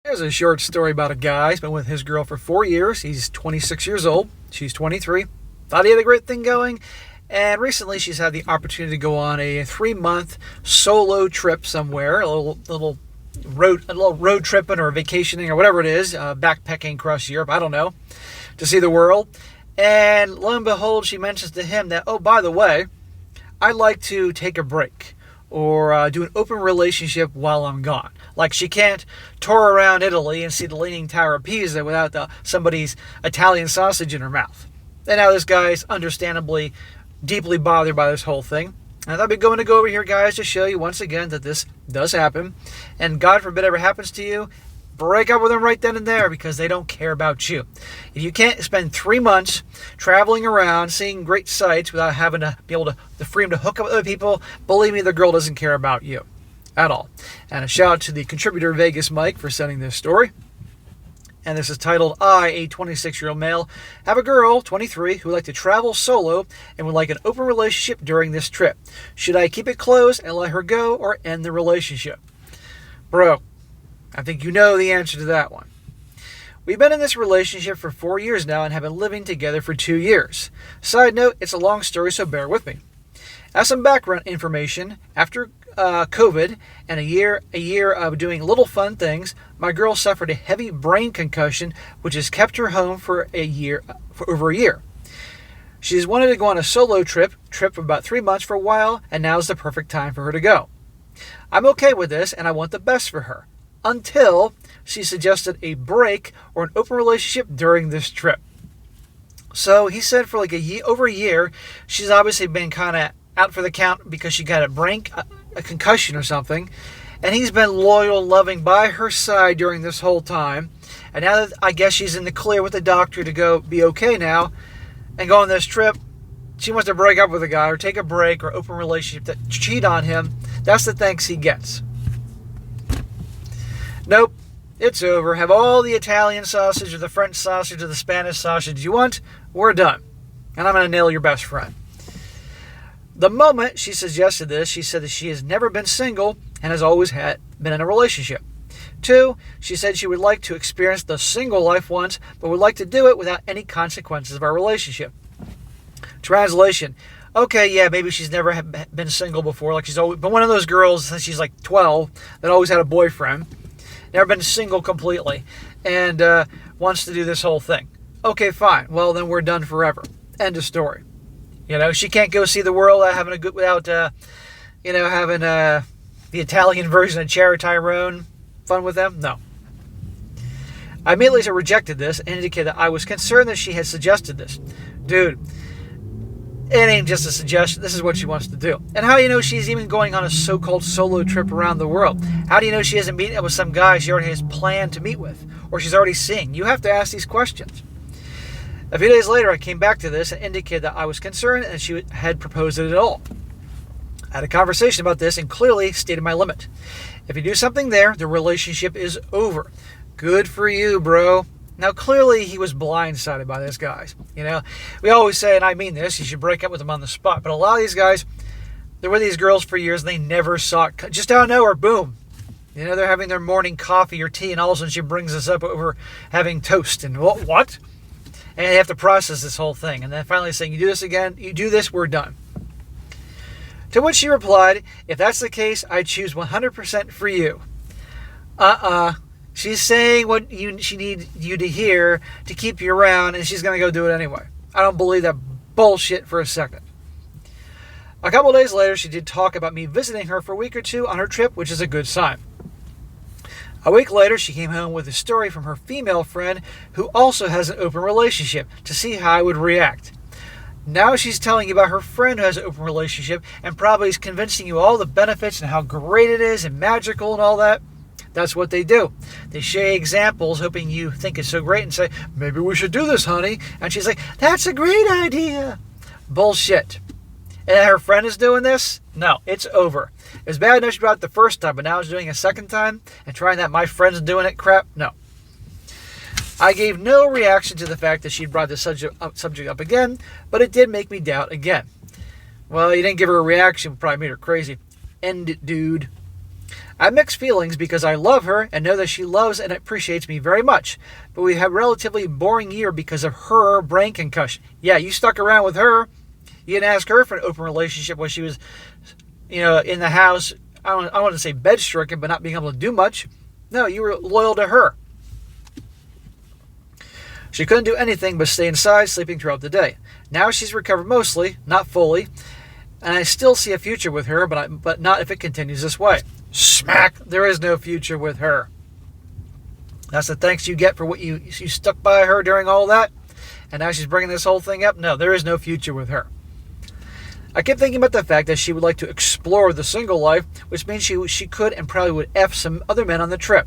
There's a short story about a guy who's been with his girl for 4 years. He's 26 years old. She's 23. Thought he had a great thing going. And recently she's had the opportunity to go on a 3-month solo trip somewhere, a little road tripping or vacationing or whatever it is, backpacking across Europe, I don't know, to see the world. And lo and behold, she mentions to him that, oh, by the way, I'd like to take a break or do an open relationship while I'm gone. Like she can't tour around Italy and see the Leaning Tower of Pisa without somebody's Italian sausage in her mouth. And now this guy's understandably deeply bothered by this whole thing. And I thought I'd going to go over here, guys, to show you once again that this does happen. And God forbid ever happens to you, break up with them right then and there because they don't care about you. If you can't spend 3 months traveling around, seeing great sights without having to be able to the freedom to hook up with other people, believe me, the girl doesn't care about you at all. And a shout out to the contributor Vegas Mike for sending this story. And this is titled, I, a 26-year-old male, have a girl, 23, who would like to travel solo and would like an open relationship during this trip. Should I keep it closed and let her go or end the relationship? Bro, I think you know the answer to that one. We've been in this relationship for 4 years now and have been living together for 2 years. Side note, it's a long story, so bear with me. As some background information, after COVID and a year of doing little fun things, my girl suffered a heavy brain concussion, which has kept her home for over a year. She's wanted to go on a solo trip for about 3 months for a while, and now is the perfect time for her to go. I'm okay with this, and I want the best for her, until she suggested a break or an open relationship during this trip. So he said for like over a year, she's obviously been kind of out for the count because she got a concussion or something, and he's been loyal, loving by her side during this whole time. And now that I guess she's in the clear with the doctor to go be okay now and go on this trip, she wants to break up with a guy or take a break or open relationship that cheat on him. That's the thanks he gets. Nope, it's over. Have all the Italian sausage or the French sausage or the Spanish sausage you want. We're done. And I'm going to nail your best friend. The moment she suggested this, she said that she has never been single and has always been in a relationship. 2, she said she would like to experience the single life once, but would like to do it without any consequences of our relationship. Translation. Okay, yeah, maybe she's never been single before. Like she's always been one of those girls since she's like 12 that always had a boyfriend. Never been single completely. And wants to do this whole thing. Okay, fine. Well, then we're done forever. End of story. You know, she can't go see the world without having the Italian version of Cherry Tyrone fun with them. No. I immediately rejected this and indicated that I was concerned that she had suggested this. Dude, it ain't just a suggestion. This is what she wants to do. And how do you know she's even going on a so-called solo trip around the world? How do you know she isn't meeting up with some guy she already has planned to meet with or she's already seeing? You have to ask these questions. A few days later, I came back to this and indicated that I was concerned and she had proposed it at all. I had a conversation about this and clearly stated my limit. If you do something there, the relationship is over. Good for you, bro. Now, clearly, he was blindsided by this, guys. You know, we always say, and I mean this, you should break up with them on the spot. But a lot of these guys, they're with these girls for years and they never saw it. Just out of nowhere, boom. You know, they're having their morning coffee or tea and all of a sudden she brings us up over having toast. And what? And they have to process this whole thing. And then finally saying, you do this again, you do this, we're done. To which she replied, if that's the case, I choose 100% for you. She's saying what she needs you to hear to keep you around, and she's going to go do it anyway. I don't believe that bullshit for a second. A couple days later, she did talk about me visiting her for a week or two on her trip, which is a good sign. A week later, she came home with a story from her female friend who also has an open relationship to see how I would react. Now she's telling you about her friend who has an open relationship and probably is convincing you all the benefits and how great it is and magical and all that. That's what they do. They show you examples hoping you think it's so great and say, maybe we should do this, honey. And she's like, that's a great idea. Bullshit. And her friend is doing this? No, it's over. It was bad enough she brought it the first time, but now she's doing it a second time and trying that my friend's doing it crap? No. I gave no reaction to the fact that she'd brought the subject up again, but it did make me doubt again. Well, you didn't give her a reaction, probably made her crazy. End it, dude. I have mixed feelings because I love her and know that she loves and appreciates me very much. But we have a relatively boring year because of her brain concussion. Yeah, you stuck around with her. You didn't ask her for an open relationship when she was, in the house. I want to say bed-stricken, but not being able to do much. No, you were loyal to her. She couldn't do anything but stay inside, sleeping throughout the day. Now she's recovered mostly, not fully, and I still see a future with her, but not if it continues this way. Smack! There is no future with her. That's the thanks you get for what you stuck by her during all that, and now she's bringing this whole thing up. No, there is no future with her. I kept thinking about the fact that she would like to explore the single life, which means she could and probably would F some other men on the trip.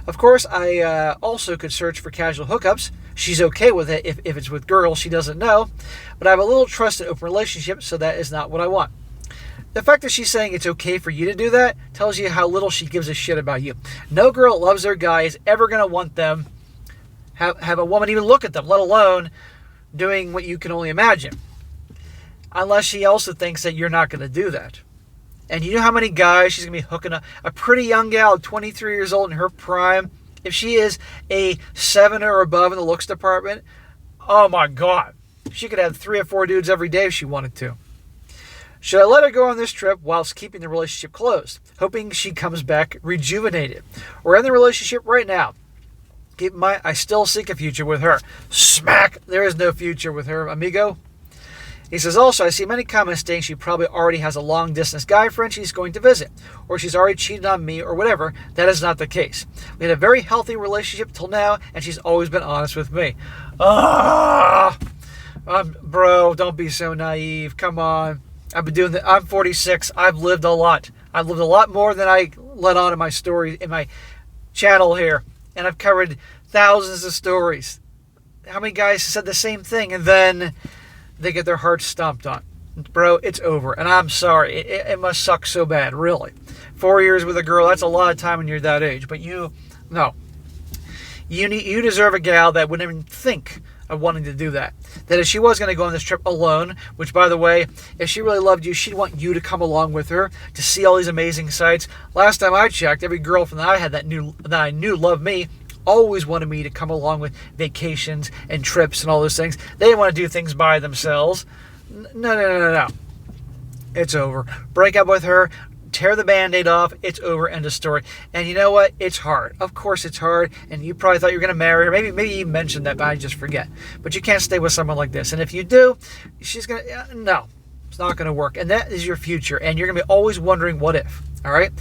Of course, I also could search for casual hookups. She's okay with it if it's with girls she doesn't know, but I have a little trust in open relationships, so that is not what I want. The fact that she's saying it's okay for you to do that tells you how little she gives a shit about you. No girl that loves their guy is ever going to want them, have a woman even look at them, let alone doing what you can only imagine. Unless she also thinks that you're not going to do that. And you know how many guys she's going to be hooking up? A pretty young gal, 23 years old in her prime. If she is a 7 or above in the looks department, oh my God. She could have 3 or 4 dudes every day if she wanted to. Should I let her go on this trip whilst keeping the relationship closed, hoping she comes back rejuvenated? Or end the relationship right now? Keep in mind, I still seek a future with her. Smack! There is no future with her, amigo. He says, also, I see many comments stating she probably already has a long-distance guy friend she's going to visit, or she's already cheated on me, or whatever. That is not the case. We had a very healthy relationship till now, and she's always been honest with me. Bro, don't be so naive. Come on. I've been doing that. I'm 46. I've lived a lot. I've lived a lot more than I let on in my story, in my channel here. And I've covered thousands of stories. How many guys said the same thing, and then they get their hearts stomped on? Bro, it's over. And I'm sorry. It must suck so bad, really. 4 years with a girl, that's a lot of time when you're that age. But you deserve a gal that wouldn't even think of wanting to do that. That if she was going to go on this trip alone, which, by the way, if she really loved you, she'd want you to come along with her to see all these amazing sights. Last time I checked, every girlfriend that I had that I knew loved me always wanted me to come along with vacations and trips and all those things. They didn't want to do things by themselves. No. It's over. Break up with her. Tear the Band-Aid off. It's over. End of story. And you know what? It's hard. Of course it's hard. And you probably thought you were going to marry her. Maybe you mentioned that, but I just forget. But you can't stay with someone like this. And if you do, she's going to... No. It's not going to work. And that is your future. And you're going to be always wondering what if. All right?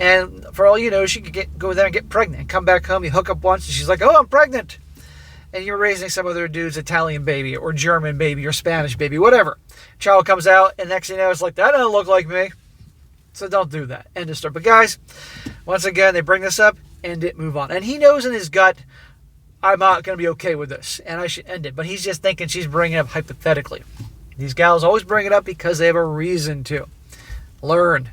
And for all you know, she could go there and get pregnant and come back home. You hook up once and she's like, oh, I'm pregnant. And you're raising some other dude's Italian baby or German baby or Spanish baby, whatever. Child comes out and next thing you know, it's like, that doesn't look like me. So don't do that. End of story. But guys, once again, they bring this up, end it, move on. And he knows in his gut, I'm not going to be okay with this, and I should end it. But he's just thinking she's bringing it up hypothetically. These gals always bring it up because they have a reason to. Learn.